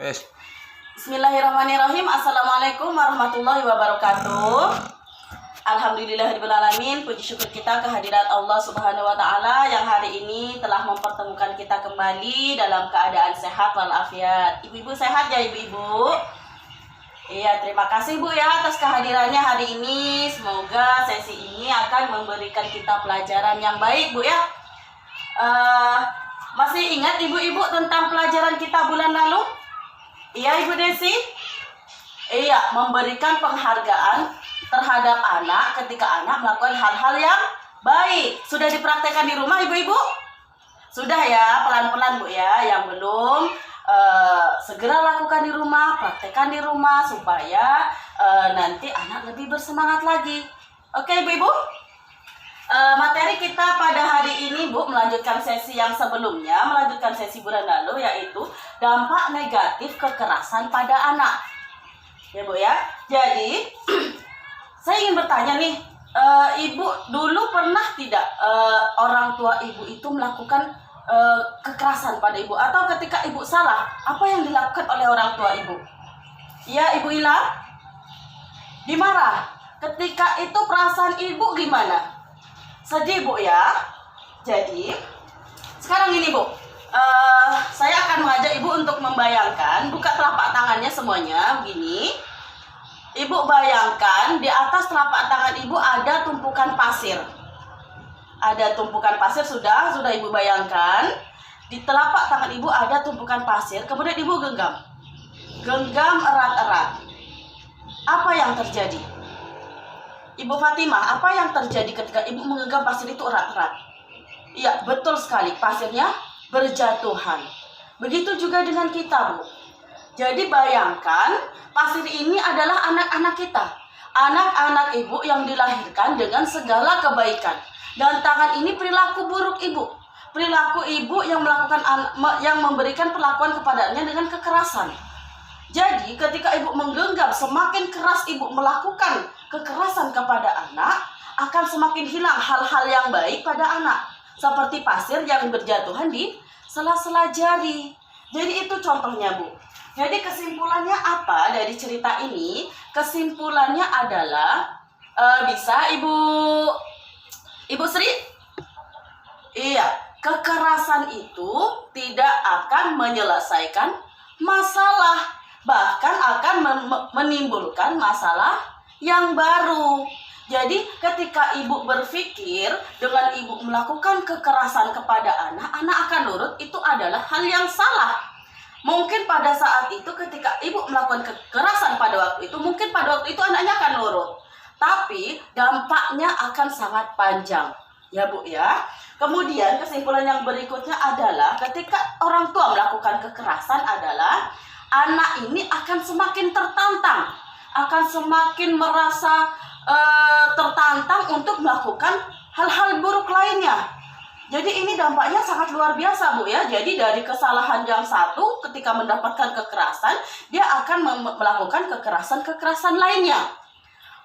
Wes. Bismillahirrahmanirrahim. Assalamualaikum warahmatullahi wabarakatuh. Alhamdulillahirrahmanirrahim. Puji syukur kita kehadirat Allah Subhanahu wa Ta'ala yang hari ini telah mempertemukan kita kembali dalam keadaan sehat walafiat. Ibu-ibu sehat ya, ibu-ibu? Iya, terima kasih Bu ya atas kehadirannya hari ini. Semoga sesi ini akan memberikan kita pelajaran yang baik Bu ya. Masih ingat ibu-ibu tentang pelajaran kita bulan lalu? Iya Ibu Desi? Iya, memberikan penghargaan terhadap anak ketika anak melakukan hal-hal yang baik. Sudah dipraktekkan di rumah ibu-ibu? Sudah ya, pelan-pelan Bu ya. Yang belum, segera lakukan di rumah, praktekkan di rumah supaya nanti anak lebih bersemangat lagi. Oke ibu-ibu? Materi kita pada hari ini Bu melanjutkan sesi yang sebelumnya, melanjutkan sesi bulan lalu, yaitu dampak negatif kekerasan pada anak. Ya Bu ya. Jadi saya ingin bertanya nih, Ibu dulu pernah tidak orang tua Ibu itu melakukan kekerasan pada Ibu? Atau ketika Ibu salah, apa yang dilakukan oleh orang tua Ibu? Ya Ibu Ila? Dimarah. Ketika itu perasaan Ibu gimana? Sedih Bu ya. Jadi sekarang ini Bu, saya akan mengajak Ibu untuk membayangkan, buka telapak tangannya semuanya begini. Ibu bayangkan di atas telapak tangan Ibu ada tumpukan pasir. Ada tumpukan pasir, sudah Ibu bayangkan. Di telapak tangan Ibu ada tumpukan pasir, kemudian Ibu genggam. Genggam erat-erat. Apa yang terjadi? Ibu Fatimah, apa yang terjadi ketika Ibu menggenggam pasir itu erat-erat? Iya, betul sekali, pasirnya berjatuhan. Begitu juga dengan kita, Bu. Jadi bayangkan, pasir ini adalah anak-anak kita. Anak-anak Ibu yang dilahirkan dengan segala kebaikan. Dan tangan ini perilaku buruk Ibu. Perilaku Ibu yang memberikan perlakuan kepadanya dengan kekerasan. Jadi ketika Ibu menggenggam, semakin keras Ibu melakukan kekerasan kepada anak, akan semakin hilang hal-hal yang baik pada anak. Seperti pasir yang berjatuhan di sela-sela jari. Jadi itu contohnya Bu. Jadi kesimpulannya apa dari cerita ini? Kesimpulannya adalah, bisa Ibu Sri? Iya, kekerasan itu tidak akan menyelesaikan masalah. Bahkan akan menimbulkan masalah yang baru. Jadi ketika Ibu berpikir dengan Ibu melakukan kekerasan kepada anak, anak akan nurut, itu adalah hal yang salah. Mungkin pada saat itu ketika Ibu melakukan kekerasan pada waktu itu, mungkin pada waktu itu anaknya akan nurut. Tapi dampaknya akan sangat panjang. Ya Bu ya. Kemudian kesimpulan yang berikutnya adalah ketika orang tua melakukan kekerasan adalah anak ini akan semakin tertantang, akan semakin merasa tertantang untuk melakukan hal-hal buruk lainnya. Jadi ini dampaknya sangat luar biasa Bu ya. Jadi dari kesalahan yang satu ketika mendapatkan kekerasan, dia akan melakukan kekerasan-kekerasan lainnya.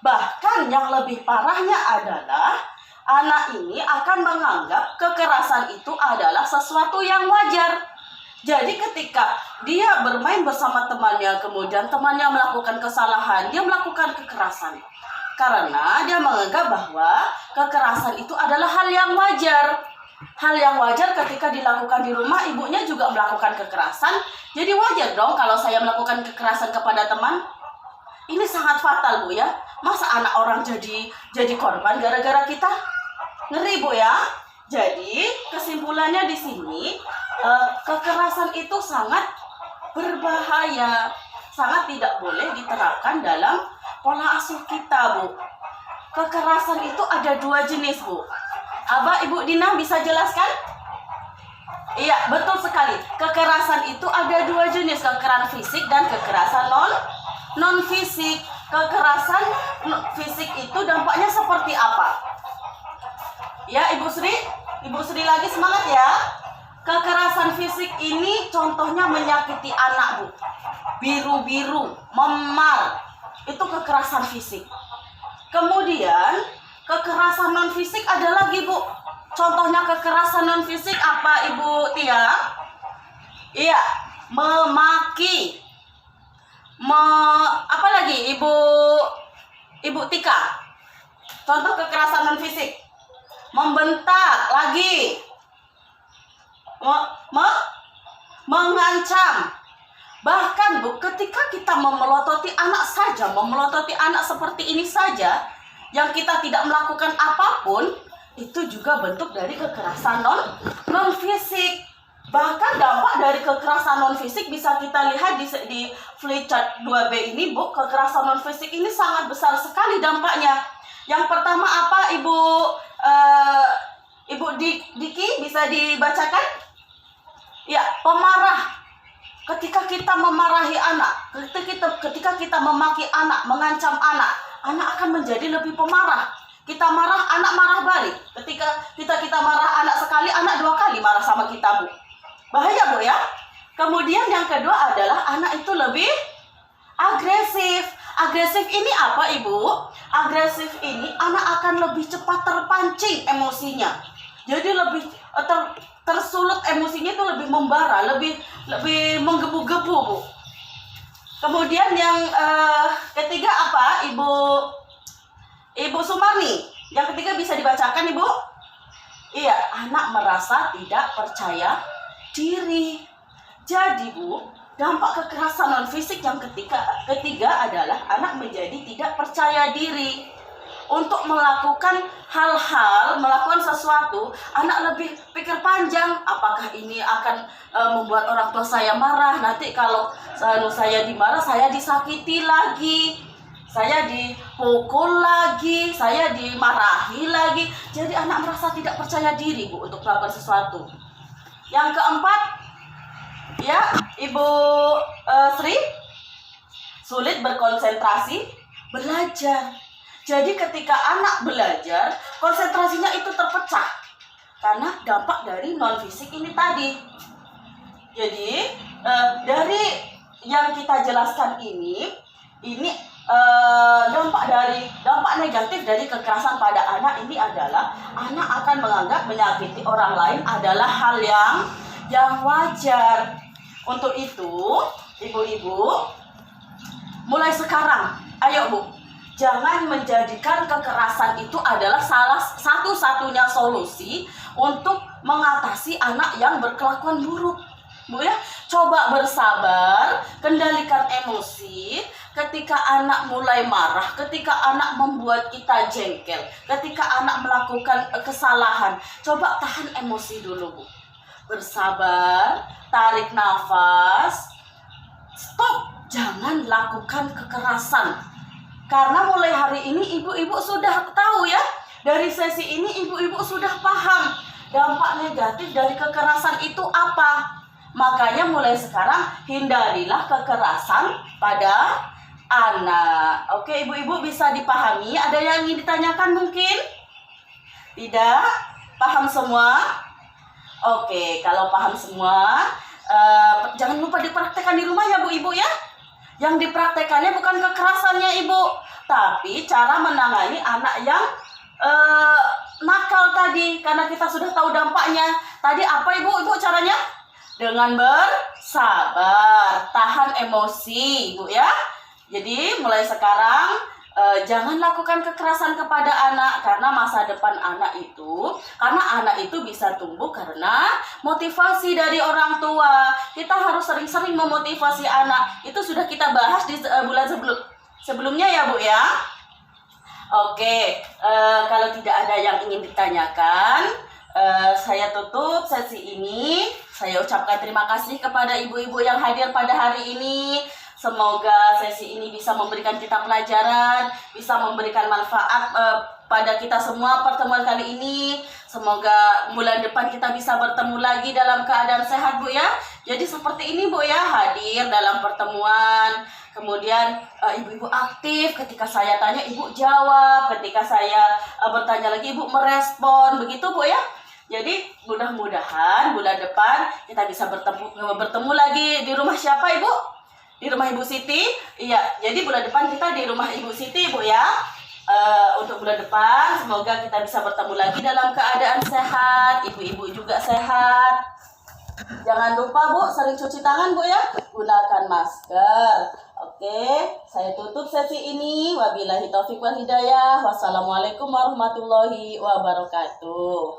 Bahkan yang lebih parahnya adalah anak ini akan menganggap kekerasan itu adalah sesuatu yang wajar. Jadi ketika dia bermain bersama temannya, kemudian temannya melakukan kesalahan, dia melakukan kekerasan. Karena dia menganggap bahwa kekerasan itu adalah hal yang wajar. Hal yang wajar ketika dilakukan di rumah, ibunya juga melakukan kekerasan. Jadi wajar dong kalau saya melakukan kekerasan kepada teman. Ini sangat fatal Bu ya. Masa anak orang jadi korban gara-gara kita? Ngeri Bu ya. Jadi kesimpulannya di sini, kekerasan itu sangat berbahaya, sangat tidak boleh diterapkan dalam pola asuh kita Bu. Kekerasan itu ada dua jenis Bu. Abah Ibu Dina bisa jelaskan? Iya, betul sekali. Kekerasan itu ada dua jenis, kekerasan fisik dan kekerasan non fisik. Kekerasan fisik itu dampaknya seperti apa? Ya Ibu Sri lagi semangat ya. Kekerasan fisik ini contohnya menyakiti anak Bu. Biru-biru, memar, itu kekerasan fisik. Kemudian kekerasan non fisik ada lagi Bu. Contohnya kekerasan non fisik apa Ibu Tia? Iya, memaki. Apa lagi Ibu Tika? Contoh kekerasan non fisik. Membentak lagi. Mengancam. Bahkan Bu, ketika kita memelototi anak saja, memelototi anak seperti ini saja, yang kita tidak melakukan apapun, itu juga bentuk dari kekerasan non fisik. Bahkan dampak dari kekerasan non fisik bisa kita lihat di flowchart 2B ini, Bu. Kekerasan non fisik ini sangat besar sekali dampaknya. Yang pertama apa, Ibu Diki bisa dibacakan? Ya, pemarah. Ketika kita memarahi anak, ketika kita memaki anak, mengancam anak akan menjadi lebih pemarah. Kita marah, anak marah balik. Ketika kita marah anak sekali, anak 2 kali marah sama kita, Bu. Bahaya, Bu, ya. Kemudian yang kedua adalah anak itu lebih agresif. Agresif ini apa, Ibu? Agresif ini anak akan lebih cepat terpancing emosinya. Jadi lebih tersulut emosinya, itu lebih membara, lebih menggebu-gebu, Bu. Kemudian yang ketiga apa, Ibu Sumarni? Yang ketiga bisa dibacakan, Ibu? Iya, anak merasa tidak percaya diri. Jadi, Bu, dampak kekerasan non fisik yang ketiga adalah anak menjadi tidak percaya diri. Untuk melakukan hal-hal, melakukan sesuatu, anak lebih pikir panjang. Apakah ini akan membuat orang tua saya marah? Nanti kalau saya dimarah, saya disakiti lagi, saya dipukul lagi, saya dimarahi lagi. Jadi anak merasa tidak percaya diri, Bu, untuk melakukan sesuatu. Yang keempat, ya, Ibu Sri, sulit berkonsentrasi belajar. Jadi ketika anak belajar, konsentrasinya itu terpecah karena dampak dari non fisik ini tadi. Jadi dari yang kita jelaskan ini dampak negatif dari kekerasan pada anak ini adalah anak akan menganggap menyakiti orang lain adalah hal yang wajar. Untuk itu, ibu-ibu, mulai sekarang, ayo, Bu, jangan menjadikan kekerasan itu adalah salah satu-satunya solusi untuk mengatasi anak yang berkelakuan buruk, Bu, ya. Coba bersabar, kendalikan emosi. Ketika anak mulai marah, ketika anak membuat kita jengkel, ketika anak melakukan kesalahan, coba tahan emosi dulu, Bu. Bersabar, tarik nafas, stop, jangan lakukan kekerasan. Karena mulai hari ini ibu-ibu sudah tahu, ya. Dari sesi ini ibu-ibu sudah paham dampak negatif dari kekerasan itu apa. Makanya mulai sekarang hindarilah kekerasan pada anak. Oke, ibu-ibu bisa dipahami? Ada yang ingin ditanyakan mungkin? Tidak? Paham semua? Oke, kalau paham semua, jangan lupa dipraktekkan di rumah, ya, Bu, Ibu, ya. Yang dipraktekannya bukan kekerasannya, Ibu, tapi cara menangani anak yang nakal tadi. Karena kita sudah tahu dampaknya. Tadi apa, Ibu caranya? Dengan bersabar, tahan emosi, Ibu, ya. Jadi mulai sekarang jangan lakukan kekerasan kepada anak, karena masa depan anak itu bisa tumbuh karena motivasi dari orang tua. Kita harus sering-sering memotivasi anak. Itu sudah kita bahas di bulan sebelumnya, ya, Bu, ya. Oke, kalau tidak ada yang ingin ditanyakan, saya tutup sesi ini. Saya ucapkan terima kasih kepada ibu-ibu yang hadir pada hari ini. Semoga sesi ini bisa memberikan kita pelajaran, bisa memberikan manfaat pada kita semua pertemuan kali ini. Semoga bulan depan kita bisa bertemu lagi dalam keadaan sehat, Bu, ya. Jadi seperti ini, Bu, ya, hadir dalam pertemuan. Kemudian ibu-ibu aktif, ketika saya tanya ibu jawab, ketika saya bertanya lagi ibu merespon, begitu, Bu, ya. Jadi mudah-mudahan bulan depan kita bisa bertemu lagi di rumah siapa, Ibu? Di rumah Ibu Siti. Iya, jadi bulan depan kita di rumah Ibu Siti, Bu, ya. Untuk bulan depan semoga kita bisa bertemu lagi dalam keadaan sehat, ibu-ibu juga sehat. Jangan lupa, Bu, sering cuci tangan, Bu, ya. Gunakan masker. Oke. Oke, saya tutup sesi ini. Wabillahi taufiq wal hidayah. Wassalamualaikum warahmatullahi wabarakatuh.